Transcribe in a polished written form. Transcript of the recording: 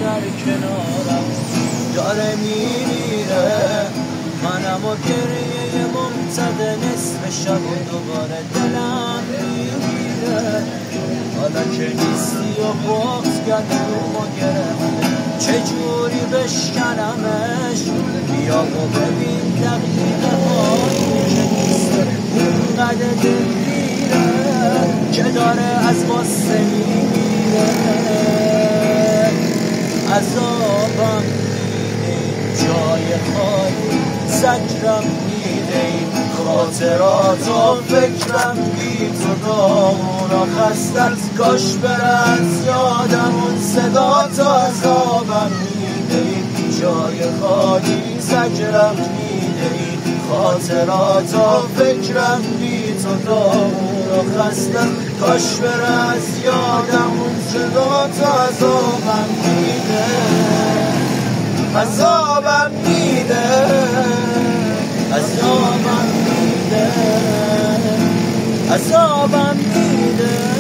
در کنارم داره میمیره، منم و گریه ممتد نصف شب دوباره دلم میگیره. حالا که نیستی و بغض گلومو گرفته چجوری بشکنمش؟ بیا و ببین دقیقه هایی که نیست اونقدر دل میره که داره از غصه میمیره. عذابم میده جای خالی، زجرم میده خاطرات و فکرم بی تو دامونا خستت کاش بره از یادم اون صدا تو. عذابم میده جای خالی، زجرم میده خاطرات و فکرم بی تو دامونا خستت کاش بره از یادم اون صدا تو. عذابم میده، عذابم میده، عذابم میده، عذابم میده.